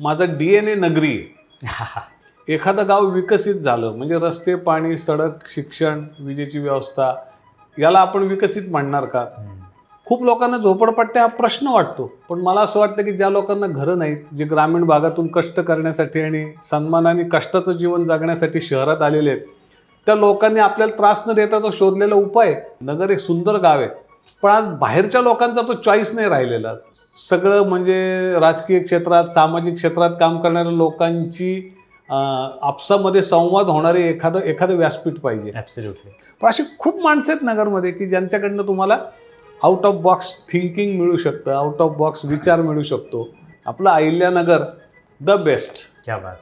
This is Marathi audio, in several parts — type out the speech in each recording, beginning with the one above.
माझा DNA नगरी आहे. एखादं गाव विकसित झालं म्हणजे रस्ते, पाणी, सडक, शिक्षण, विजेची व्यवस्था याला आपण विकसित म्हणणार का? खूप लोकांना झोपडपट्ट्या हा प्रश्न वाटतो, पण मला असं वाटतं की ज्या लोकांना घरं नाहीत, जे ग्रामीण भागातून कष्ट करण्यासाठी आणि सन्मानाने कष्टाचं जीवन जगण्यासाठी शहरात आलेले आहेत, त्या लोकांनी आपल्याला त्रास न देता जो शोधलेला उपाय नगर एक सुंदर गाव आहे. पण आज बाहेरच्या लोकांचा तो चॉईस नाही राहिलेला. सगळं म्हणजे राजकीय क्षेत्रात, सामाजिक क्षेत्रात काम करणाऱ्या लोकांची आपसामध्ये संवाद होणारे एखादं व्यासपीठ पाहिजे. ॲब्सोल्युटली. पण अशी खूप माणसं आहेत नगरमध्ये की ज्यांच्याकडनं तुम्हाला आउट ऑफ बॉक्स थिंकिंग मिळू शकतं, आउट ऑफ बॉक्स विचार मिळू शकतो. आपलं अहिल्यानगर द बेस्ट. क्या बात.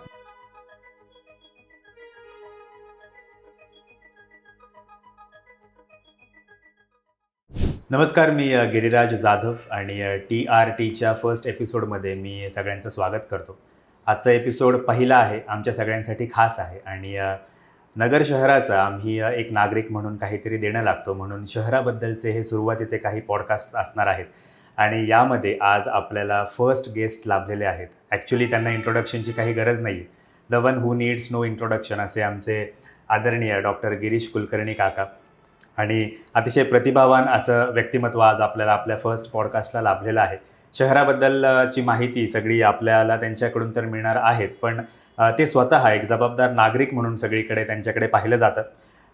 नमस्कार, मी गिरिराज जाधव आणि TRTच्या फर्स्ट एपिसोडमध्ये मी सगळ्यांचं स्वागत करतो. आजचा एपिसोड पहिला आहे, आमच्या सगळ्यांसाठी खास आहे आणि नगर शहराचा आम्ही एक नागरिक म्हणून काहीतरी देणं लागतो, म्हणून शहराबद्दलचे हे सुरुवातीचे काही पॉडकास्ट असणार आहेत. आणि यामध्ये आज आपल्याला फर्स्ट गेस्ट लाभलेले आहेत. ॲक्च्युली त्यांना इंट्रोडक्शनची काही गरज नाही. The one who needs no introduction असे आमचे आदरणीय डॉक्टर गिरीश कुलकर्णी काका. आणि अतिशय प्रतिभावान असं व्यक्तिमत्व आज आपल्याला आपल्या फर्स्ट पॉडकास्टला लाभलेलं आहे. शहराबद्दलची माहिती सगळी आपल्याला त्यांच्याकडून तर मिळणार आहेच, पण ते स्वतः एक जबाबदार नागरिक म्हणून सगळीकडे त्यांच्याकडे पाहिलं जातं.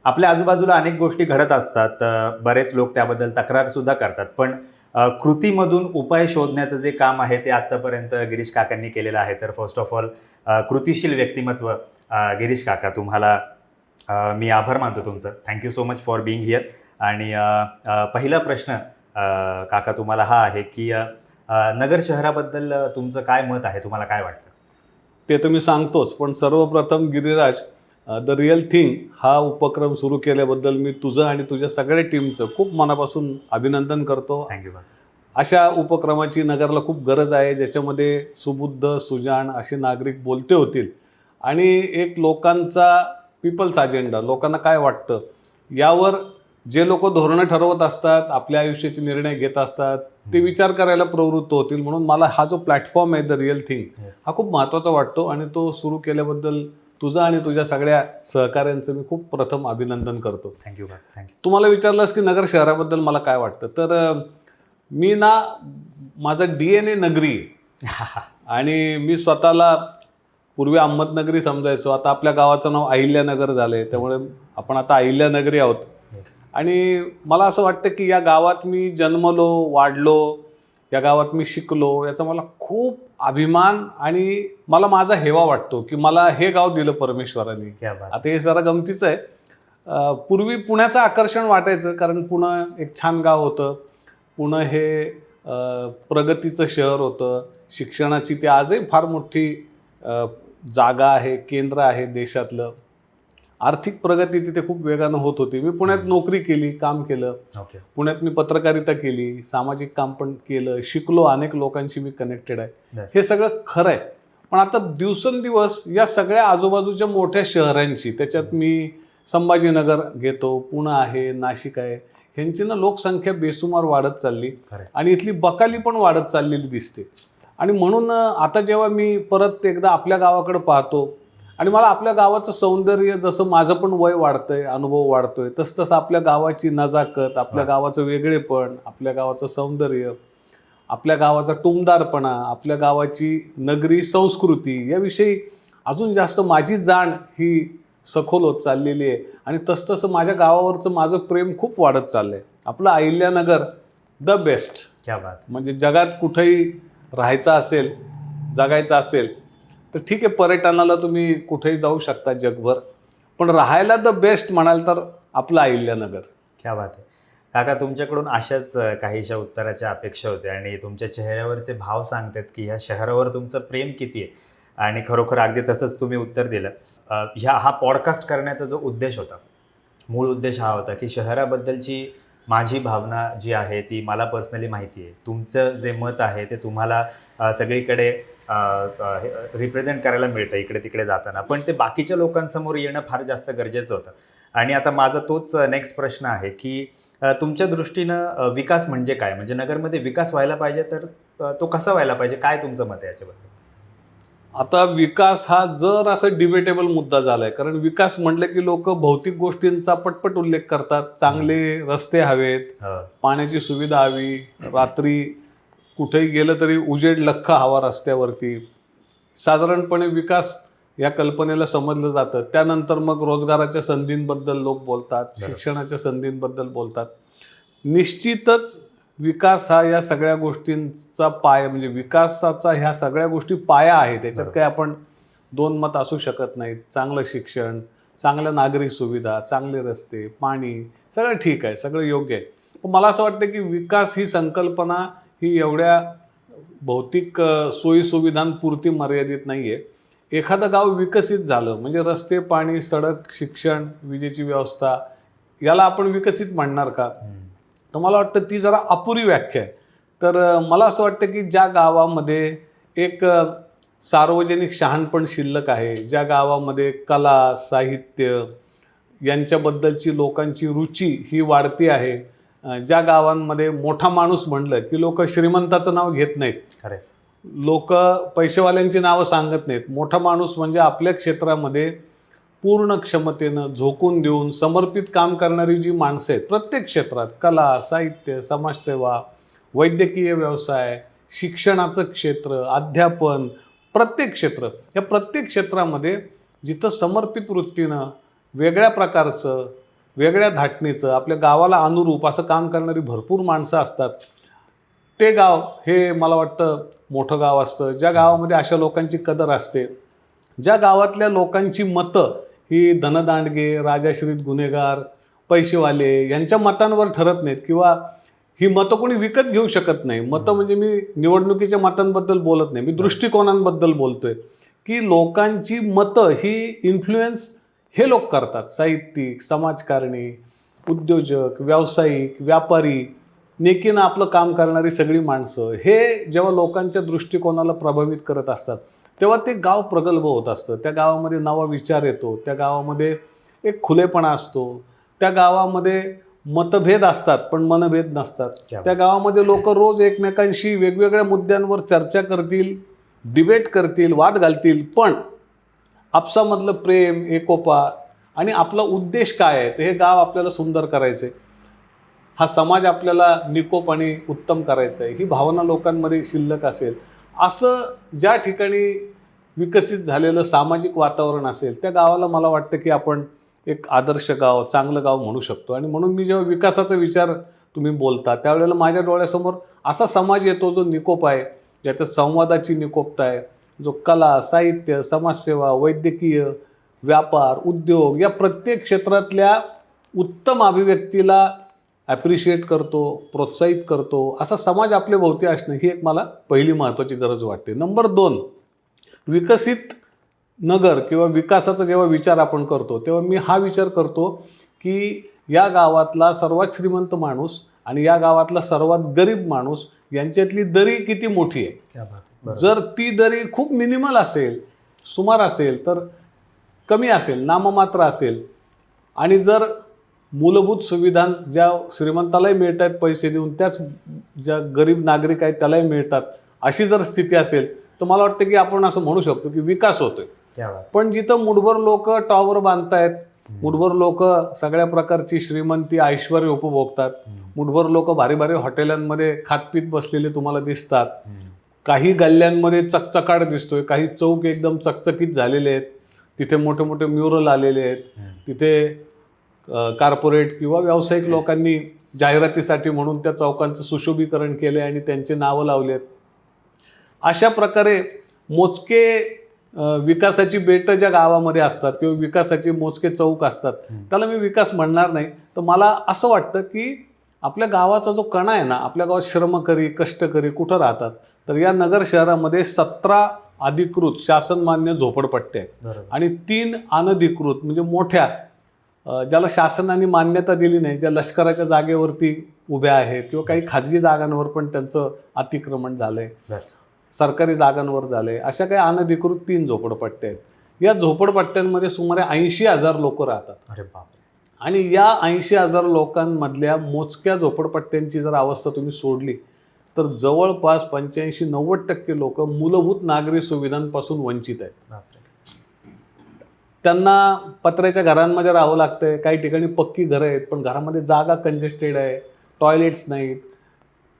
आपल्या आजूबाजूला अनेक गोष्टी घडत असतात, बरेच लोक त्याबद्दल तक्रारसुद्धा करतात, पण कृतीमधून उपाय शोधण्याचं जे काम आहे ते आत्तापर्यंत गिरीश काकांनी केलेलं आहे. तर फर्स्ट ऑफ ऑल कृतिशील व्यक्तिमत्व गिरीश काका, तुम्हाला मी आभार मानतो तुमचं. Thank you so much for being here. आणि पहिला प्रश्न काका तुम्हाला हा आहे की नगर शहराबद्दल तुमचं काय मत आहे, तुम्हाला काय वाटतं? ते तर मी सांगतोच, पण सर्वप्रथम गिरिराज, द रिअल थिंग हा उपक्रम सुरू केल्याबद्दल मी तुझं आणि तुझ्या सगळ्या टीमचं खूप मनापासून अभिनंदन करतो. थँक्यू. अशा उपक्रमाची नगरला खूप गरज आहे, ज्याच्यामध्ये सुबुद्ध, सुजाण असे नागरिक बोलते होतील आणि एक लोकांचा पीपल्स अजेंडा, लोकांना काय वाटतं यावर जे लोक धोरणं ठरवत असतात, आपल्या आयुष्याचे निर्णय घेत असतात, ते विचार करायला प्रवृत्त होतील. म्हणून मला हा जो प्लॅटफॉर्म आहे द रिअल थिंग हा खूप महत्त्वाचा वाटतो आणि तो सुरू केल्याबद्दल तुझं आणि तुझ्या सगळ्या सहकाऱ्यांचं मी खूप प्रथम अभिनंदन करतो. Thank you thank you. तुम्हाला विचारलंस की नगर शहराबद्दल मला काय वाटतं, तर मी ना, माझा DNA नगरी आणि मी स्वतःला पूर्वी अहमदनगरी समजायचो. आता आपल्या गावाचं नाव अहिल्यानगर झालं आहे, त्यामुळे आपण आता अहिल्यानगरी आहोत. आणि मला असं वाटतं की या गावात मी जन्मलो, वाढलो, या गावात मी शिकलो, याचा मला खूप अभिमान आणि मला माझा हेवा वाटतो की मला हे गाव दिलं परमेश्वराने. आता हे जरा गमतीचं आहे. पूर्वी पुण्याचं आकर्षण वाटायचं, कारण पुणे एक छान गाव होतं. पुणे हे प्रगतीचं शहर होतं. शिक्षणाची ते आजही फार मोठी जागा आहे, केंद्र आहे देशातलं. आर्थिक प्रगती तिथे खूप वेगानं होत होती. मी पुण्यात नोकरी केली, काम केलं. पुण्यात मी पत्रकारिता केली, सामाजिक काम पण केलं, शिकलो, अनेक लोकांशी मी कनेक्टेड आहे. हे सगळं खरं आहे. पण आता दिवसेंदिवस या सगळ्या आजूबाजूच्या मोठ्या शहरांची, त्याच्यात मी संभाजीनगर घेतो, पुणे आहे, नाशिक आहे, ह्यांची ना लोकसंख्या बेसुमार वाढत चालली आणि इथली बकाली पण वाढत चाललेली दिसते. आणि म्हणून आता जेव्हा मी परत एकदा आपल्या गावाकडे पाहतो आणि मला आपल्या गावाचं सौंदर्य, जसं माझं पण वय वाढतंय, अनुभव वाढतोय, तसं आपल्या गावाची नजाकत, आपल्या गावाचं वेगळेपण, आपल्या गावाचं सौंदर्य, आपल्या गावाचा टुमदारपणा, आपल्या गावाची नगरी संस्कृती याविषयी अजून जास्त माझी जाण ही सखोल होत चाललेली आहे. आणि तसं माझ्या गावावरचं माझं प्रेम खूप वाढत चाललं आहे. आपलं अहिल्यानगर द बेस्ट. क्या बात. म्हणजे जगात कुठेही राहायचं असेल, जगायचं असेल तर ठीक आहे, पर्यटनाला तुम्ही कुठेही जाऊ शकता जगभर, पण राहायला द बेस्ट म्हणाल तर आपलं अहिल्यानगर. क्या बात आहे काका. तुमच्याकडून अशाच काहीशा उत्तराच्या अपेक्षा होत्या आणि तुमच्या चेहऱ्यावरचे भाव सांगतात की ह्या शहरावर तुमचं प्रेम किती आहे. आणि खरोखर अगदी तसंच तुम्ही उत्तर दिलं. हा पॉडकास्ट करण्याचा जो उद्देश होता, मूळ उद्देश हा होता की शहराबद्दलची माझी भावना जी आहे ती मला पर्सनली माहिती आहे. तुमचं जे मत आहे ते तुम्हाला सगळीकडे रिप्रेझेंट करायला मिळतं इकडे तिकडे जाताना, पण ते बाकीच्या लोकांसमोर येणं फार जास्त गरजेचं होतं. आणि आता माझा तोच नेक्स्ट प्रश्न आहे की तुमच्या दृष्टीनं विकास म्हणजे काय? म्हणजे नगरमध्ये विकास व्हायला पाहिजे तर तो कसा व्हायला पाहिजे? काय तुमचं मत आहे याच्याबद्दल? आता विकास हा जर असा डिबेटेबल मुद्दा झालाय, कारण विकास म्हटलं की लोक भौतिक गोष्टींचा पटपट उल्लेख करतात. चांगले रस्ते हवेत, पाण्याची सुविधा हवी, रात्री कुठेही गेलं तरी उजेड लख्ख हवा रस्त्यावरती. साधारणपणे विकास या कल्पनेला समजलं जातं. त्यानंतर मग रोजगाराच्या संधींबद्दल लोक बोलतात, शिक्षणाच्या संधींबद्दल बोलतात. निश्चितच विकास हा या सगळ्या गोष्टींचा पाया, म्हणजे विकासाचा ह्या सगळ्या गोष्टी पाया आहे. त्याच्यात काही आपण दोन मत असू शकत नाहीत. चांगलं शिक्षण, चांगल्या नागरिक सुविधा, चांगले रस्ते, पाणी, सगळं ठीक आहे, सगळं योग्य आहे. पण मला असं वाटतं की विकास ही संकल्पना ही एवढ्या भौतिक सोयीसुविधांपुरती मर्यादित नाही आहे. एखादं गाव विकसित झालं म्हणजे रस्ते, पाणी, सडक, शिक्षण, विजेची व्यवस्था, याला आपण विकसित म्हणणार का? तर मला वाटतं ती जरा अपुरी व्याख्या आहे. तर मला असं वाटतं की ज्या गावामध्ये एक सार्वजनिक शहाणपण शिल्लक आहे, ज्या गावामध्ये कला, साहित्य यांच्याबद्दलची लोकांची रुची ही वाढती आहे, ज्या गावांमध्ये मोठा माणूस म्हणलं की लोक श्रीमंताचं नाव घेत नाहीत, खरे लोक पैसेवाल्यांची नावं सांगत नाहीत. मोठा माणूस म्हणजे आपल्या क्षेत्रामध्ये पूर्ण क्षमतेनं झोकून देऊन समर्पित काम करणारी जी माणसं आहेत प्रत्येक क्षेत्रात, कला, साहित्य, समाजसेवा, वैद्यकीय व्यवसाय, शिक्षणाचं क्षेत्र, अध्यापन, प्रत्येक क्षेत्र, या प्रत्येक क्षेत्रामध्ये जिथं समर्पित वृत्तीनं वेगळ्या प्रकारचं, वेगळ्या धाटणीचं, आपल्या गावाला अनुरूप असं काम करणारी भरपूर माणसं असतात. ते गाव हे मला वाटतं मोठं गाव असतं. ज्या गावामध्ये अशा लोकांची कदर असते, ज्या गावातल्या लोकांची मतं ही धनदांडगे, राजाश्रित गुन्हेगार, पैसेवाले यांच्या मतांवर ठरत नाहीत, किंवा ही मतं कोणी विकत घेऊ शकत नाही. मतं म्हणजे मी निवडणुकीच्या मतांबद्दल बोलत नाही, मी दृष्टिकोनांबद्दल बोलतोय की लोकांची मतं ही इन्फ्लुएन्स हे लोक करतात. साहित्यिक, समाजकारणी, उद्योजक, व्यावसायिक, व्यापारी, नेकीनं आपलं काम करणारी सगळी माणसं हे जेव्हा लोकांच्या दृष्टिकोनाला प्रभावित करत असतात तेव्हा ते गाव प्रगल्भ होत असतं. त्या गावामध्ये नवा विचार येतो, त्या गावामध्ये एक खुलेपणा असतो, त्या गावामध्ये मतभेद असतात पण मनभेद नसतात. त्या गावामध्ये लोक रोज एकमेकांशी वेगवेगळ्या मुद्द्यांवर चर्चा करतील, डिबेट करतील, वाद घालतील, पण आपसामधलं प्रेम, एकोपा आणि आपला उद्देश काय आहे, तर हे गाव आपल्याला सुंदर करायचं आहे, हा समाज आपल्याला निकोप आणि उत्तम करायचा आहे, ही भावना लोकांमध्ये शिल्लक असेल, असं ज्या ठिकाणी विकसित झालेलं सामाजिक वातावरण असेल त्या गावाला मला वाटतं की आपण एक आदर्श गाव, चांगलं गाव म्हणू शकतो. आणि म्हणून मी जेव्हा विकासाचा विचार तुम्ही बोलता त्यावेळेला माझ्या डोळ्यासमोर असा समाज येतो जो निकोप आहे, ज्याच्यात संवादाची निकोपता आहे, जो कला, साहित्य, समाजसेवा, वैद्यकीय, व्यापार, उद्योग या प्रत्येक क्षेत्रातल्या उत्तम अभिव्यक्तीला ॲप्रिशिएट करतो, प्रोत्साहित करतो, असा समाज आपल्या भोवती असणं ही एक मला पहिली महत्त्वाची गरज वाटते. नंबर 2, विकसित नगर किंवा विकासाचा जेव्हा विचार आपण करतो तेव्हा मी हा विचार करतो की या गावातला सर्वात श्रीमंत माणूस आणि या गावातला सर्वात गरीब माणूस यांच्यातली दरी किती मोठी आहे. जर ती दरी खूप मिनिमल असेल, सुमार असेल, तर कमी असेल, नाममात्र असेल, आणि जर मूलभूत सुविधा ज्या श्रीमंतालाही मिळत आहेत पैसे देऊन त्याच ज्या गरीब नागरिक आहेत त्यालाही मिळतात, अशी जर स्थिती असेल तर मला वाटतं की आपण असं म्हणू शकतो की विकास होतोय. पण जिथं मुठभर लोक टॉवर बांधतायत, मुठभर लोक सगळ्या प्रकारची श्रीमंती, ऐश्वर्य उपभोगतात, मुठभर लोक भारी भारी हॉटेलांमध्ये खातपीत बसलेले तुम्हाला दिसतात, काही गल्ल्यांमध्ये चकचकाट दिसतोय, काही चौक एकदम चकचकीत झालेले आहेत, तिथे मोठे मोठे म्युरल आलेले आहेत, तिथे कॉर्पोरेट किंवा व्यावसायिक लोकांनी जाहिरातीसाठी म्हणून त्या चौकांचं सुशोभीकरण केले आणि त्यांचे नावं लावलेत. अशा प्रकारे मोजके विकासाची बेटं ज्या गावामध्ये असतात किंवा विकासाचे मोजके चौक असतात त्याला मी विकास म्हणणार नाही. तर मला असं वाटतं की आपल्या गावाचा जो कणा आहे ना, आपल्या गावात श्रमकरी, कष्टकरी कुठं राहतात, तर या नगर शहरामध्ये 17 अधिकृत शासनमान्य झोपडपट्ट्या आहेत आणि 3 अनधिकृत म्हणजे मोठ्या, ज्याला शासनाने मान्यता दिली नाही, ज्या लष्कराच्या जागेवरती उभ्या आहेत किंवा काही खाजगी जागांवर पण त्यांचं अतिक्रमण झालंय, सरकारी जागांवर झालंय, अशा काही अनधिकृत 3 झोपडपट्ट्या आहेत. या झोपडपट्ट्यांमध्ये सुमारे 80,000 लोक राहतात. अरे बापरे. आणि या 80,000 लोकांमधल्या मोजक्या झोपडपट्ट्यांची जर अवस्था तुम्ही सोडली तर जवळपास 85-90% लोक मूलभूत नागरी सुविधांपासून वंचित आहेत. बापरे. त्यांना पत्र्याच्या घरांमध्ये राहावं लागतंय, काही ठिकाणी पक्की घरं आहेत पण घरामध्ये जागा कंजेस्टेड आहे, टॉयलेट्स नाहीत,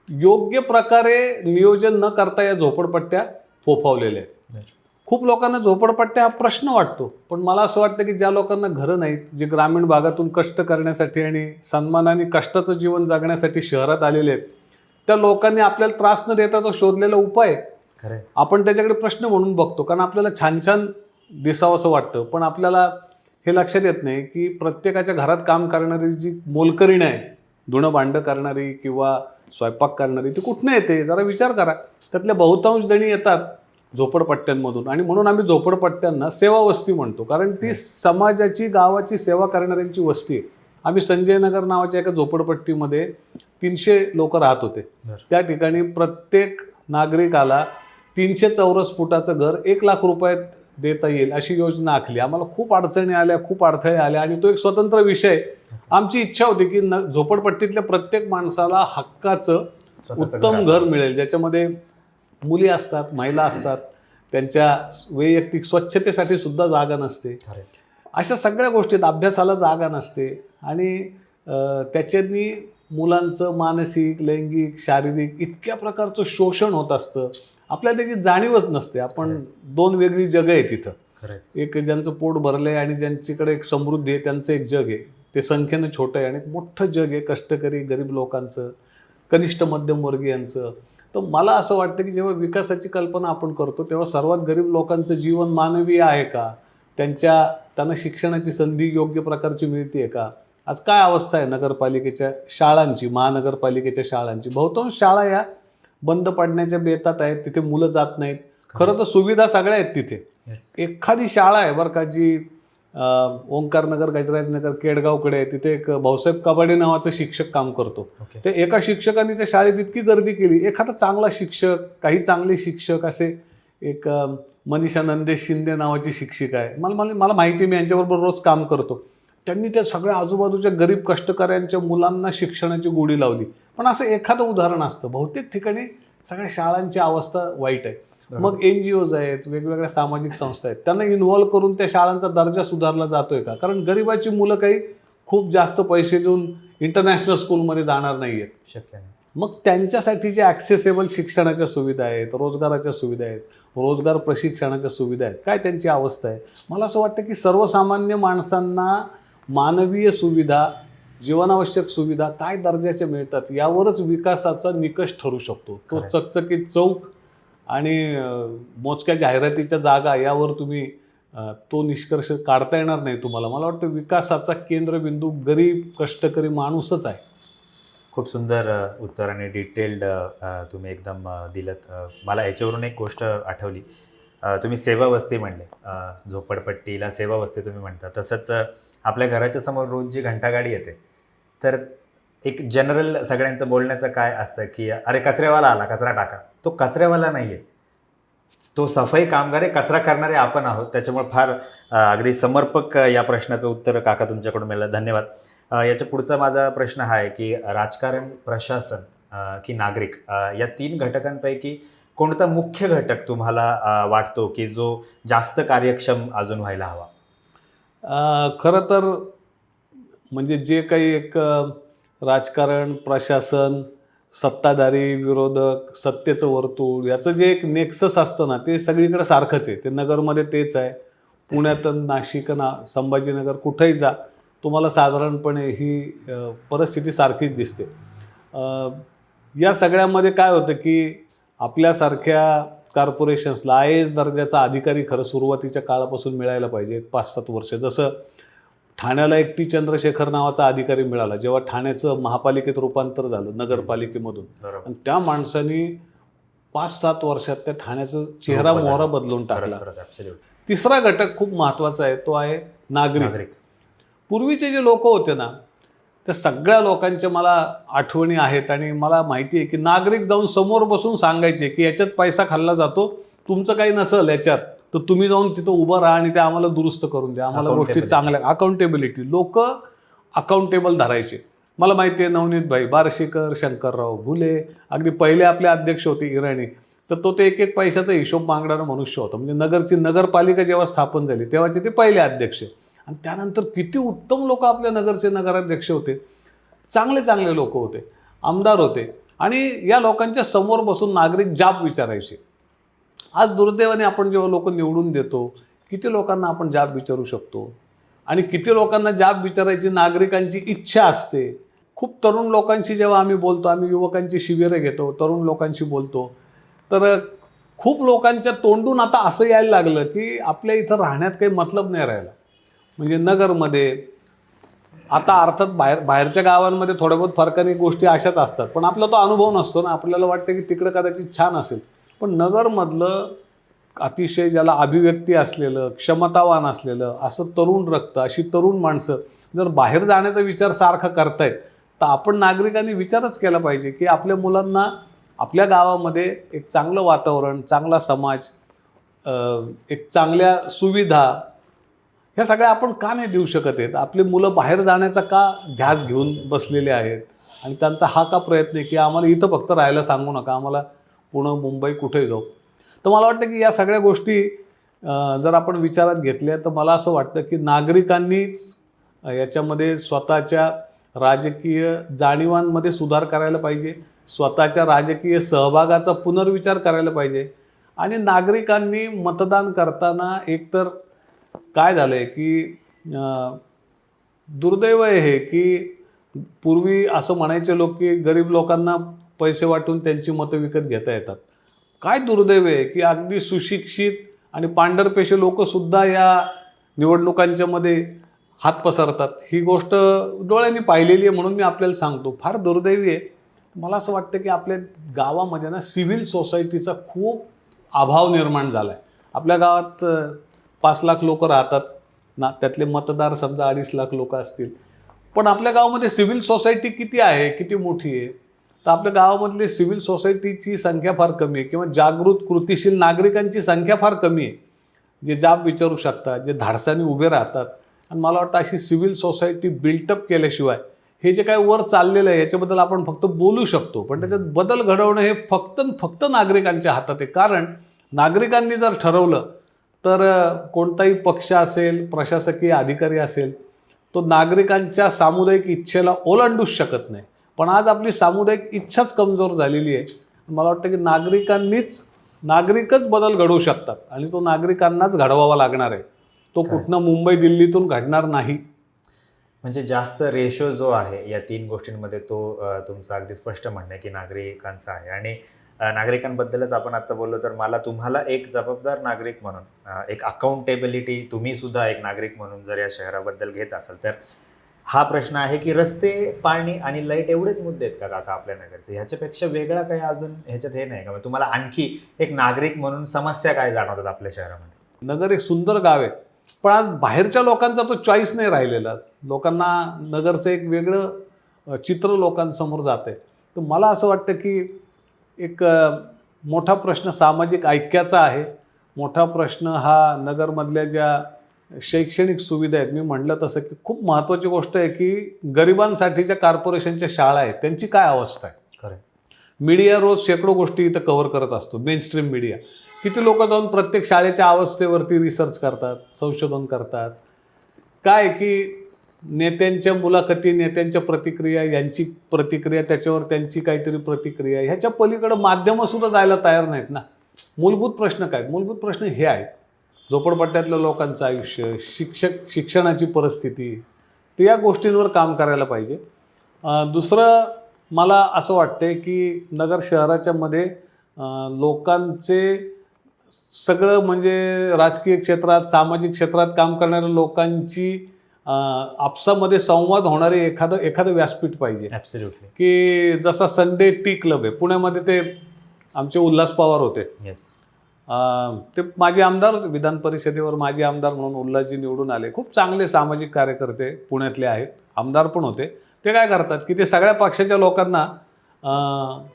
योग्य प्रकारे नियोजन न करता या झोपडपट्ट्या फोफावलेल्या आहेत. खूप लोकांना झोपडपट्ट्या हा प्रश्न वाटतो, पण मला असं वाटतं की ज्या लोकांना घरं नाहीत, जे ग्रामीण भागातून कष्ट करण्यासाठी आणि सन्मानाने कष्टाचं जीवन जगण्यासाठी शहरात आलेले आहेत, त्या लोकांनी आपल्याला त्रास न देताचा शोधलेला उपाय खरं. आपण त्याच्याकडे प्रश्न म्हणून बघतो, कारण आपल्याला छान छान दिसावं असं वाटतं, पण आपल्याला हे लक्षात येत नाही की प्रत्येकाच्या घरात काम करणारी जी मोलकरीण आहे, धुणं भांडं करणारी किंवा स्वयंपाक करणारी, ती कुठनं येते जरा विचार करा. त्यातल्या बहुतांश जणी येतात झोपडपट्ट्यांमधून, आणि म्हणून आम्ही झोपडपट्ट्यांना सेवा वस्ती म्हणतो, कारण ती समाजाची गावाची सेवा करणाऱ्यांची वस्ती आहे. आम्ही संजय नगर नावाच्या एका झोपडपट्टीमध्ये 300 लोक राहत होते. त्या ठिकाणी प्रत्येक नागरिकाला 300 चौरस फुटाचं घर 1 लाख रुपयात देता येईल अशी योजना आखली. आम्हाला खूप अडचणी आल्या, खूप अडथळे आले, आणि तो एक स्वतंत्र विषय. आमची इच्छा होती की झोपडपट्टीतल्या प्रत्येक माणसाला हक्काचं उत्तम घर मिळेल, ज्याच्यामध्ये मुली असतात, महिला असतात, त्यांच्या वैयक्तिक स्वच्छतेसाठी सुद्धा जागा नसते, अशा सगळ्या गोष्टीत अभ्यासाला जागा नसते, आणि त्याच्यानी मुलांचं मानसिक, लैंगिक, शारीरिक इतक्या प्रकारचं शोषण होत असतं, आपल्याला त्याची जाणीवच नसते. आपण 2 वेगळी जगं आहे तिथं. एक ज्यांचं पोट भरलंय आणि ज्यांच्याकडे एक समृद्धी आहे, त्यांचं एक जग आहे, ते संख्येनं छोटं आहे, आणि एक मोठं जग आहे कष्टकरी गरीब लोकांचं, कनिष्ठ मध्यमवर्गीयांचं. तर मला असं वाटतं की जेव्हा विकासाची कल्पना आपण करतो तेव्हा सर्वात गरीब लोकांचं जीवन मानवीय आहे का, त्यांना शिक्षणाची संधी योग्य प्रकारची मिळते आहे का. आज काय अवस्था आहे नगरपालिकेच्या शाळांची, महानगरपालिकेच्या शाळांची, बहुतांश शाळा या बंद पडण्याच्या बेतात आहेत, तिथे मुलं जात नाहीत. खरं तर सुविधा सगळ्या आहेत तिथे. एखादी शाळा आहे बरं का जी ओंकारनगर, गजराजनगर, केडगावकडे आहे, तिथे एक भाऊसाहेब कबाडे नावाचा शिक्षक काम करतो. ते एका शिक्षकाने त्या शाळेत इतकी गर्दी केली, एखादा चांगला शिक्षक, काही चांगले शिक्षक असे, एक मनीषा नंदेश शिंदे नावाची शिक्षिका आहे, मला माहिती आहे, मी यांच्याबरोबर रोज काम करतो. त्यांनी त्या सगळ्या आजूबाजूच्या गरीब कष्टकऱ्यांच्या मुलांना शिक्षणाची गोडी लावली. पण असं एखादं उदाहरण असतं. बहुतेक ठिकाणी सगळ्या शाळांची अवस्था वाईट आहे. मग NGOज आहेत, वेगवेगळ्या सामाजिक संस्था आहेत, त्यांना इन्व्हॉल्व करून त्या शाळांचा दर्जा सुधारला जातोय का? कारण गरिबाची मुलं काही खूप जास्त पैसे देऊन इंटरनॅशनल स्कूलमध्ये जाणार नाही आहेत, शक्य नाही. मग त्यांच्यासाठी जे ॲक्सेसेबल शिक्षणाच्या सुविधा आहेत, रोजगाराच्या सुविधा आहेत, रोजगार प्रशिक्षणाच्या सुविधा आहेत, काय त्यांची अवस्था आहे? मला असं वाटतं की सर्वसामान्य माणसांना मानवीय सुविधा, जीवनावश्यक सुविधा काय दर्जाच्या मिळतात यावरच विकासाचा निकष ठरू शकतो. तो चकचकीत चौक आणि मोजक्या जाहिरातीच्या जागा यावर तुम्ही तो निष्कर्ष काढता येणार नाही तुम्हाला. मला वाटतं विकासाचा केंद्रबिंदू गरीब कष्टकरी माणूसच आहे. खूप सुंदर उत्तर आणि डिटेल्ड तुम्ही एकदम दिलत. मला याच्यावरून एक गोष्ट आठवली. तुम्ही सेवा वस्ती म्हणले, झोपडपट्टीला सेवा वस्ती तुम्ही म्हणता. तसंच आपल्या घराच्या समोर रोज जी घंटागाडी येते, तर एक जनरल सगळ्यांचं बोलण्याचं काय असतं की अरे कचऱ्यावाला आला, कचरा टाका. तो कचऱ्यावाला नाही आहे, तो सफाई कामगार आहे, कचरा करणारे आपण आहोत. त्याच्यामुळे फार अगदी समर्पक या प्रश्नाचं उत्तर काका तुमच्याकडून मिळालं, धन्यवाद. याच्या पुढचा माझा प्रश्न हा आहे की राजकारण, प्रशासन की नागरिक या 3 घटकांपैकी कोणता मुख्य घटक तुम्हाला वाटतो की जो जास्त कार्यक्षम अजून व्हायला हवा? खरं तर म्हणजे जे काही एक राजकारण, प्रशासन, सत्ताधारी, विरोधक, सत्तेचं वर्तुळ, याचं जे एक नेक्सस असतं ना, ते सगळीकडे सारखंच आहे. ते नगरमध्ये तेच आहे, पुण्यात, नाशिक, संभाजीनगर, कुठेही जा तुम्हाला साधारणपणे ही परिस्थिती सारखीच दिसते. या सगळ्यामध्ये काय होतं की आपल्यासारख्या कॉर्पोरेशन्सला IAS दर्जाचा अधिकारी खरं सुरुवातीच्या काळापासून मिळायला पाहिजे, 5-7 वर्ष. जसं ठाण्याला एक T चंद्रशेखर नावाचा अधिकारी मिळाला जेव्हा ठाण्याचं महापालिकेत रूपांतर झालं नगरपालिकेमधून, आणि त्या माणसाने 5-7 वर्षात त्या ठाण्याचं चेहरा मोहरा बदलून टाकला. तिसरा घटक खूप महत्त्वाचा आहे, तो आहे नागरिक. पूर्वीचे जे लोक होते ना, त्या सगळ्या लोकांच्या मला आठवणी आहेत, आणि मला माहिती आहे की नागरिक जाऊन समोर बसून सांगायचे की याच्यात पैसा खाल्ला जातो, तुमचं काही नसेल याच्यात तर तुम्ही जाऊन तिथं उभं राहा आणि ते आम्हाला दुरुस्त करून द्या, आम्हाला गोष्टी चांगल्या. अकाउंटेबिलिटी, लोक अकाउंटेबल धरायचे. मला माहिती आहे नवनीत भाई बार्शीकर, शंकरराव भुले, अगदी पहिले आपले अध्यक्ष होते इराणी, तर तो ते एक एक पैशाचा हिशोब मागणारा मनुष्य होता. म्हणजे नगरची नगरपालिका जेव्हा स्थापन झाली तेव्हाचे ते पहिले अध्यक्ष. आणि त्यानंतर किती उत्तम लोक आपल्या नगरचे नगराध्यक्ष होते, चांगले चांगले लोक होते, आमदार होते. आणि या लोकांच्या समोर बसून नागरिक जाब विचारायचे. आज दुर्दैवाने आपण जेव्हा लोक निवडून देतो, किती लोकांना आपण जाब विचारू शकतो आणि किती लोकांना जाब विचारायची नागरिकांची इच्छा असते. खूप तरुण लोकांशी जेव्हा आम्ही बोलतो, आम्ही युवकांची शिबिरं घेतो, तरुण लोकांशी बोलतो, तर खूप लोकांच्या तोंडून आता असं यायला लागलं की आपल्या इथं राहण्यात काही मतलब नाही राहिला. म्हणजे नगरमध्ये आता अर्थात बाहेरच्या गावांमध्ये थोड्या बहुत फरकाने गोष्टी अशाच असतात, पण आपला तो अनुभव नसतो ना. आपल्याला वाटतं की तिकडं कदाचित छान असेल, पण नगरमधलं अतिशय ज्याला अभिव्यक्ती असलेलं, क्षमतावान असलेलं असं तरुण रक्त, अशी तरुण माणसं जर बाहेर जाण्याचा विचार सारखा करतायत, तर आपण नागरिकांनी विचारच केला पाहिजे की आपल्या मुलांना आपल्या गावामध्ये एक चांगलं वातावरण, चांगला समाज, एक चांगल्या सुविधा, ह्या सगळ्या आपण का नाही देऊ शकत आहेत. आपले मुलं बाहेर जाण्याचा का ध्यास घेऊन बसलेले आहेत आणि त्यांचा हा का प्रयत्न आहे की आम्हाला इथं फक्त राहायला सांगू नका, आम्हाला पुणे मुंबई कुठेही जाऊ. तर मला वाटतं की या सगळ्या गोष्टी जर आपण विचारात घेतल्या, तर मला असं वाटतं की नागरिकांनीच याच्यामध्ये स्वतःच्या राजकीय जाणीवांमध्ये सुधार करायला पाहिजे, स्वतःच्या राजकीय सहभागाचा पुनर्विचार करायला पाहिजे. आणि नागरिकांनी मतदान करताना एकतर काय झालं आहे की दुर्दैव आहे की पूर्वी असं म्हणायचे लोक की गरीब लोकांना पैसे वाटून त्यांची मतं विकत घेता येतात. काय दुर्दैव आहे की अगदी सुशिक्षित आणि पांढरपेशे लोकसुद्धा या निवडणुकांच्या मध्ये हात पसरतात. ही गोष्ट डोळ्यांनी पाहिलेली आहे, म्हणून मी आपल्याला सांगतो. फार दुर्दैवी आहे. मला असं वाटतं की आपल्या गावामध्ये ना सिव्हिल सोसायटीचा खूप अभाव निर्माण झाला आहे. आपल्या गावात 5 लाख लोक राहतात ना, त्यातले मतदार समजा 2.5 लाख लोक असतील, पण आपल्या गावामध्ये सिव्हिल सोसायटी किती आहे, किती मोठी आहे? तर आपल्या गावामधली सिव्हिल सोसायटीची संख्या फार कमी आहे, किंवा जागृत कृतीशील नागरिकांची संख्या फार कमी आहे, जे जाब विचारू शकतात, जे धाडसाने उभे राहतात. आणि मला वाटतं अशी सिव्हिल सोसायटी बिल्टअप केल्याशिवाय हे जे काय वर चाललेलं आहे याच्याबद्दल आपण फक्त बोलू शकतो, पण त्याच्यात बदल घडवणं हे फक्त नागरिकांच्या हातात आहे. कारण नागरिकांनी जर ठरवलं तर कोणताही पक्ष असेल, प्रशासकीय अधिकारी असेल, तो नागरिकांच्या सामुदायिक इच्छेला ओलांडूच शकत नाही. पण आज आपली सामुदायिक इच्छाच कमजोर झालेली आहे. मला वाटतं की नागरिकच बदल घडवू शकतात आणि तो नागरिकांनाच घडवावा लागणार आहे. तो कुठनं मुंबई दिल्लीतून घडणार नाही. म्हणजे जास्त रेशो जो आहे या 3 गोष्टींमध्ये तो तुमचं अगदी स्पष्ट म्हणणं आहे की नागरिकांचा आहे. आणि नागरिकांबद्दलच आपण आता बोललो, तर मला तुम्हाला एक जबाबदार नागरिक म्हणून, एक अकाउंटेबिलिटी तुम्ही सुद्धा एक नागरिक म्हणून जर या शहराबद्दल घेत असाल, तर हा प्रश्न आहे की रस्ते, पाणी आणि लाईट एवढेच मुद्दे आहेत का काका आपल्या नगरचे? ह्याच्यापेक्षा वेगळा काही अजून ह्याच्यात हे नाही का? तुम्हाला आणखी एक नागरिक म्हणून समस्या काय जाणवतात आपल्या शहरामध्ये? नगर एक सुंदर गाव आहे, पण आज बाहेरच्या लोकांचा तो चॉईस नाही राहिलेला. लोकांना नगरचं एक वेगळं चित्र लोकांसमोर जात आहे. तर मला असं वाटतं की एक मोठा प्रश्न सामाजिक ऐक्याचा आहे. मोठा प्रश्न हा नगरमधल्या ज्या शैक्षणिक सुविधा आहेत, मी म्हटलं तसं की खूप महत्त्वाची गोष्ट आहे की गरिबांसाठीच्या कॉर्पोरेशनच्या शाळा आहेत, त्यांची काय अवस्था आहे. खरं. मीडिया रोज शेकडो गोष्टी इथं कव्हर करत असतो, मेनस्ट्रीम मीडिया. किती लोक जाऊन प्रत्येक शाळेच्या अवस्थेवरती रिसर्च करतात, संशोधन करतात. काय की नेत्यांच्या मुलाखती, नेत्यांच्या प्रतिक्रिया, यांची प्रतिक्रिया, त्याच्यावर त्यांची काहीतरी प्रतिक्रिया, ह्याच्या पलीकडं माध्यमंसुद्धा जायला तयार नाहीत ना. मूलभूत प्रश्न काय? मूलभूत प्रश्न हे आहेत: झोपडपट्ट्यातल्या लोकांचं आयुष्य, शिक्षणाची परिस्थिती, तर या गोष्टींवर काम करायला पाहिजे. दुसरं मला असं वाटतं की नगर शहराच्या मध्ये लोकांचे सगळं म्हणजे राजकीय क्षेत्रात, सामाजिक क्षेत्रात काम करणाऱ्या लोकांची आपसामध्ये संवाद होणारे एखादं व्यासपीठ पाहिजे. ॲब्सोल्युटली. की जसा संडे टी क्लब आहे पुण्यामध्ये, ते आमचे उल्हास पवार होते. येस. ते माजी आमदार होते, विधान परिषदेवर माजी आमदार म्हणून उल्हासजी निवडून आले. खूप चांगले सामाजिक कार्यकर्ते पुण्यातले आहेत, आमदार पण होते. ते काय करतात की ते सगळ्या पक्षाच्या लोकांना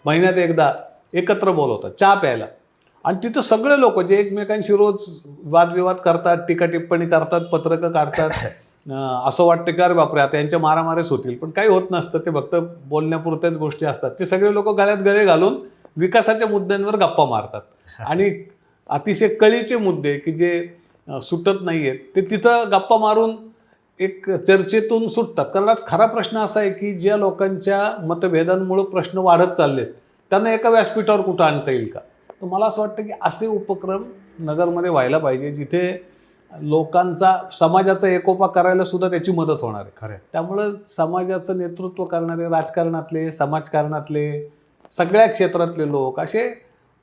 महिन्यात एकदा एकत्र बोलवतात चहा प्यायला, आणि तिथं सगळे लोक जे एकमेकांशी रोज वादविवाद करतात, टीका टिप्पणी करतात, पत्रकं काढतात, असं वाटतं की अरे बापरे आता यांच्या मारामारीच होतील, पण काही होत नसतं. ते फक्त बोलण्यापुरत्याच गोष्टी असतात. ते सगळे लोक गळ्यात गळे घालून विकासाच्या मुद्द्यांवर गप्पा मारतात आणि अतिशय कळीचे मुद्दे की जे सुटत नाही आहेत ते तिथं गप्पा मारून एक चर्चेतून सुटतात. कारण आज खरा प्रश्न असा आहे की ज्या लोकांच्या मतभेदांमुळे प्रश्न वाढत चाललेत त्यांना एका व्यासपीठावर कुठं आणता येईल का. तर मला असं वाटतं की असे उपक्रम नगरमध्ये व्हायला पाहिजे जिथे लोकांचा समाजाचा एकोपा करायला सुद्धा त्याची मदत होणार आहे. खरं. त्यामुळं समाजाचं नेतृत्व करणारे राजकारणातले, समाजकारणातले, सगळ्या क्षेत्रातले लोक, असे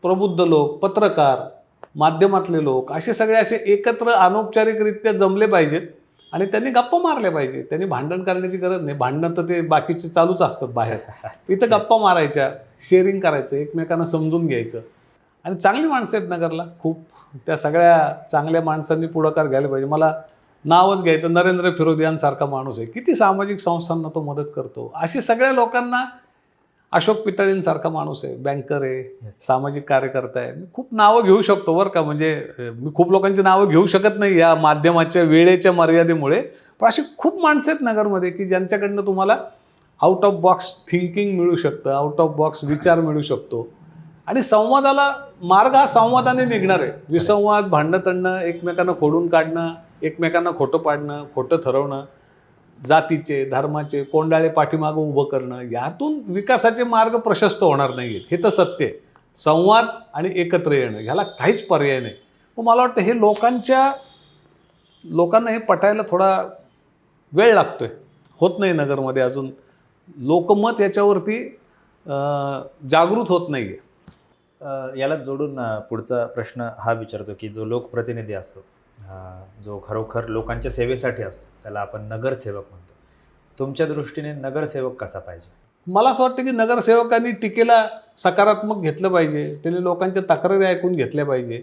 प्रबुद्ध लोक, पत्रकार, माध्यमातले लोक, असे सगळे असे एकत्र अनौपचारिकरित्या जमले पाहिजेत आणि त्यांनी गप्पा मारल्या पाहिजे. त्यांनी भांडण करण्याची गरज नाही. भांडणं तर ते बाकीचे चालूच असतात बाहेर. इथं गप्पा मारायच्या, शेअरिंग करायचं, एकमेकांना समजून घ्यायचं. आणि चांगली माणसं आहेत नगरला खूप. त्या सगळ्या चांगल्या माणसांनी पुढाकार घ्यायला पाहिजे. मला नावच घ्यायचं, नरेंद्र फिरोदियांसारखा माणूस आहे, किती सामाजिक संस्थांना तो मदत करतो. अशी सगळ्या लोकांना, अशोक पितळींसारखा माणूस आहे, बँकर आहे, सामाजिक कार्यकर्ता आहे. मी खूप नावं घेऊ शकतो बरं का, म्हणजे मी खूप लोकांची नावं घेऊ शकत नाही या माध्यमाच्या वेळेच्या मर्यादेमुळे. पण अशी खूप माणसं आहेत नगरमध्ये की ज्यांच्याकडनं तुम्हाला आउट ऑफ बॉक्स थिंकिंग मिळू शकतं, आउट ऑफ बॉक्स विचार मिळू शकतो. आणि संवादाला मार्ग हा संवादाने निघणार आहे. विसंवाद, भांडणं तणणं, एकमेकांना खोडून काढणं, एकमेकांना खोटं पाडणं, खोटं ठरवणं, जातीचे, धर्माचे कोंडाळे पाठीमागं उभं करणं, यातून विकासाचे मार्ग प्रशस्त होणार नाही आहेत. हे तर सत्य आहे. संवाद आणि एकत्र येणं ह्याला काहीच पर्याय नाही. मग मला वाटतं हे लोकांना हे पटायला थोडा वेळ लागतोय. होत नाही नगरमध्ये अजून. लोकमत याच्यावरती जागृत होत नाही आहे. याला जोडून पुढचा प्रश्न हा विचारतो की जो लोकप्रतिनिधी असतो, जो खरोखर लोकांच्या सेवेसाठी असतो, त्याला आपण नगरसेवक म्हणतो. तुमच्या दृष्टीने नगरसेवक कसा पाहिजे? मला असं वाटतं की नगरसेवकांनी टीकेला सकारात्मक घेतलं पाहिजे. त्यांनी लोकांच्या तक्रारी ऐकून घेतल्या पाहिजे.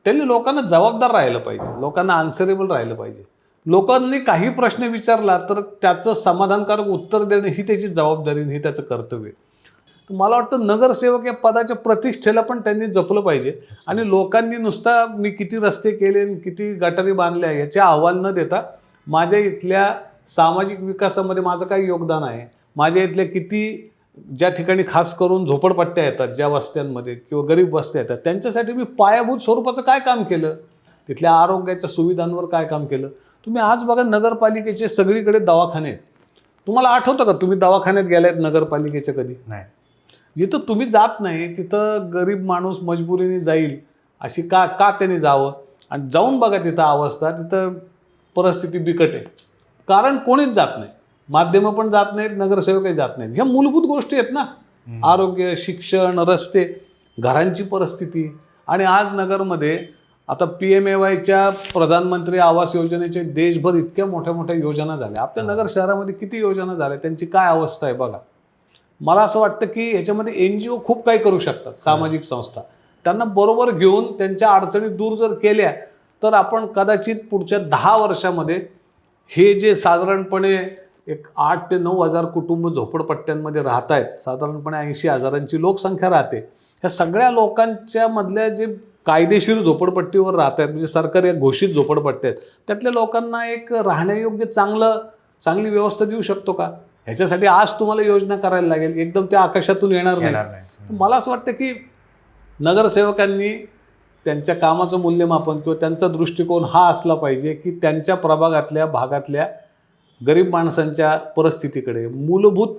त्यांनी लोकांना जबाबदार राहिलं पाहिजे, लोकांना आन्सरेबल राहिलं पाहिजे. लोकांनी काही प्रश्न विचारला तर त्याचं समाधानकारक उत्तर देणं ही त्याची जबाबदारी, ही त्याचं कर्तव्य आहे. मला वाटतं नगरसेवक या पदाच्या प्रतिष्ठेला पण त्यांनी जपलं पाहिजे. आणि लोकांनी नुसता मी किती रस्ते केले, किती गटारी बांधल्या याचे अहवाल न देता माझ्या इथल्या सामाजिक विकासामध्ये माझं काही योगदान आहे, माझ्या इथल्या किती, ज्या ठिकाणी खास करून झोपडपट्ट्या येतात, ज्या वस्त्यांमध्ये किंवा गरीब वस्त्या येतात, त्यांच्यासाठी मी पायाभूत स्वरूपाचं काय काम केलं, तिथल्या आरोग्याच्या सुविधांवर काय काम केलं. तुम्ही आज बघा नगरपालिकेचे सगळीकडे दवाखाने आहेत. तुम्हाला आठवतं का तुम्ही दवाखान्यात गेलायत नगरपालिकेच्या कधी? नाही. जिथं तुम्ही जात नाही तिथं गरीब माणूस मजबुरीने जाईल अशी का त्यांनी जावं? आणि जाऊन बघा तिथं अवस्था, तिथं परिस्थिती बिकट आहे. कारण कोणीच जात नाही. माध्यमं पण जात नाहीत, नगरसेवकही जात नाहीत. ह्या मूलभूत गोष्टी आहेत ना, आरोग्य, शिक्षण, रस्ते, घरांची परिस्थिती. आणि आज नगरमध्ये आता PMAYच्या प्रधानमंत्री आवास योजनेचे देशभर इतक्या मोठ्या मोठ्या योजना झाल्या. आपल्या नगर शहरामध्ये किती योजना झाल्या, त्यांची काय अवस्था आहे बघा. मला असं वाटतं की ह्याच्यामध्ये NGO खूप काही करू शकतात, सामाजिक संस्था. त्यांना बरोबर घेऊन त्यांच्या अडचणी दूर जर केल्या तर आपण कदाचित पुढच्या 10 वर्षामध्ये हे जे साधारणपणे एक 8 ते 9 हजार कुटुंब झोपडपट्ट्यांमध्ये राहत आहेत, साधारणपणे 80,000ची लोकसंख्या राहते, ह्या सगळ्या लोकांच्या मधल्या जे कायदेशीर झोपडपट्टीवर राहत आहेत, म्हणजे सरकारी या घोषित झोपडपट्ट्या आहेत, त्यातल्या लोकांना एक राहण्यायोग्य चांगली व्यवस्था देऊ शकतो का? ह्याच्यासाठी आज तुम्हाला योजना करायला लागेल, एकदम त्या आकाशातून येणार नाही. मला असं वाटतं की नगरसेवकांनी त्यांच्या कामाचं मूल्यमापन किंवा त्यांचा दृष्टिकोन हा असला पाहिजे की त्यांच्या प्रभागातल्या भागातल्या गरीब माणसांच्या परिस्थितीकडे,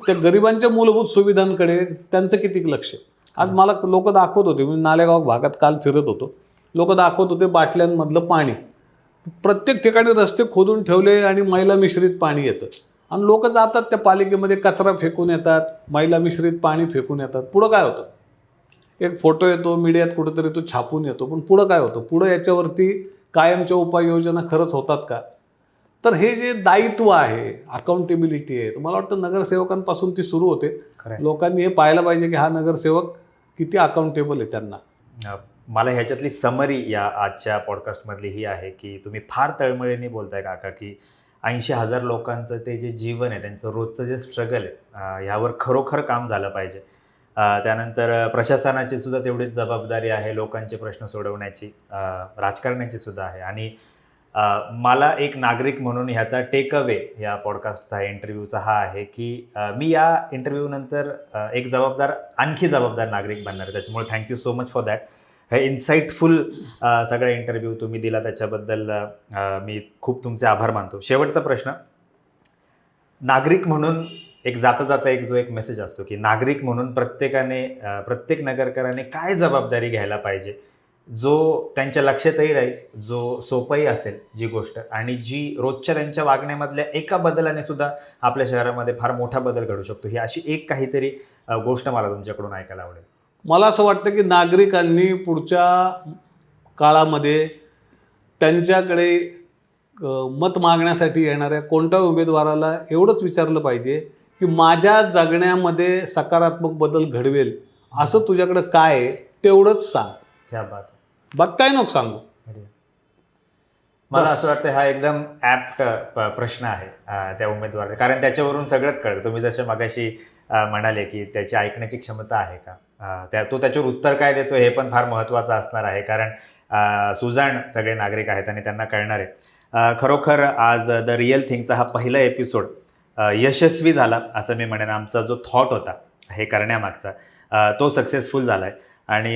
त्या गरिबांच्या मूलभूत सुविधांकडे त्यांचं किती लक्ष आहे. आज मला लोक दाखवत होते, मी नालेगाव भागात काल फिरत होतो, लोक दाखवत होते बाटल्यांमधलं पाणी. प्रत्येक ठिकाणी रस्ते खोदून ठेवले आणि मैला मिश्रित पाणी येतं. आणि लोक जातात त्या पालिकेमध्ये, कचरा फेकून येतात, मैला मिश्रित पाणी फेकून येतात. पुढं काय होतं? एक फोटो येतो, मीडियात कुठेतरी तो छापून येतो, पण पुढं काय होतं? पुढं याच्यावरती कायमच्या उपाययोजना खरंच होतात का? तर हे जे दायित्व आहे, अकाउंटेबिलिटी आहे, मला वाटतं नगरसेवकांपासून ती सुरू होते. लोकांनी हे पाहायला पाहिजे की हा नगरसेवक किती अकाउंटेबल आहे त्यांना. मला ह्याच्यातली समरी या आजच्या पॉडकास्टमधली ही आहे की तुम्ही फार तळमळीने बोलताय काका की 80,000 लोकांचं ते जे जीवन आहे, त्यांचं रोजचं जे स्ट्रगल आहे, ह्यावर खरोखर काम झालं पाहिजे. त्यानंतर प्रशासनाची सुद्धा तेवढीच जबाबदारी आहे, लोकांचे प्रश्न सोडवण्याची, राजकारण्याची सुद्धा आहे. आणि मला एक नागरिक म्हणून ह्याचा टेक अवे या पॉडकास्टचा इंटरव्ह्यूचा हा आहे की मी या इंटरव्ह्यूनंतर एक आणखी जबाबदार नागरिक बनणार आहे. त्याच्यामुळे thank you so much for that. हे इन्साइटफुल सगळा इंटरव्ह्यू तुम्ही दिला त्याच्याबद्दल मी खूप तुमचे आभार मानतो. शेवटचा प्रश्न, नागरिक म्हणून एक जाता एक जो एक मेसेज असतो की नागरिक म्हणून प्रत्येक नगरकराने काय जबाबदारी घ्यायला पाहिजे, जो त्यांच्या लक्षातही राहील, जो सोपंही असेल जी गोष्ट, आणि जी रोजच्या त्यांच्या वागण्यामधल्या एका बदलाने सुद्धा आपल्या शहरामध्ये फार मोठा बदल घडू शकतो. ही अशी एक काहीतरी गोष्ट मला तुमच्याकडून ऐकायला आवडेल. मला असं वाटतं की नागरिकांनी पुढच्या काळामध्ये त्यांच्याकडे मत मागण्यासाठी येणाऱ्या कोणत्या उमेदवाराला एवढंच विचारलं पाहिजे की माझ्या जगण्यामध्ये सकारात्मक बदल घडवेल असं तुझ्याकडं काय आहे तेवढंच सांग. क्या बात. बाग काय नको सांगू. मला असं वाटतं हा एकदम ॲप्ट प्रश्न आहे त्या उमेदवाराचा, कारण त्याच्यावरून सगळंच कळतं. तुम्ही जसे मगाशी म्हणाले की त्याची ऐकण्याची क्षमता आहे का, तो त्याच्यावर उत्तर काय देतो हे पण फार महत्त्वाचं असणार आहे, कारण सुजाण सगळे नागरिक आहेत आणि त्यांना कळणार आहे. खरोखर आज द रिअल थिंगचा हा पहिला एपिसोड यशस्वी झाला असं मी म्हणेन. आमचा जो थॉट होता हे करण्यामागचा तो सक्सेसफुल झाला आहे. आणि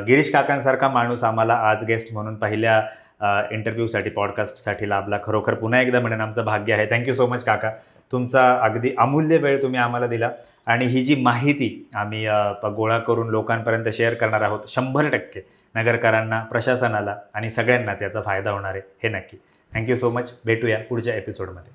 गिरीश काकांसारखा माणूस आम्हाला आज गेस्ट म्हणून पहिल्या इंटरव्ह्यूसाठी पॉडकास्टसाठी लाभला. खरोखर पुन्हा एकदा म्हणेन आमचं भाग्य आहे. थँक्यू सो मच काका. तुमचा अगदी अमूल्य वेळ तुम्ही आम्हाला दिला आणि ही जी माहिती आम्ही गोळा करून लोकांपर्यंत शेअर करणार आहोत, 100% नगरकरांना, प्रशासनाला आणि सगळ्यांनाच याचा फायदा होणार आहे हे नक्की. Thank you so much. भेटूया पुढच्या एपिसोडमध्ये.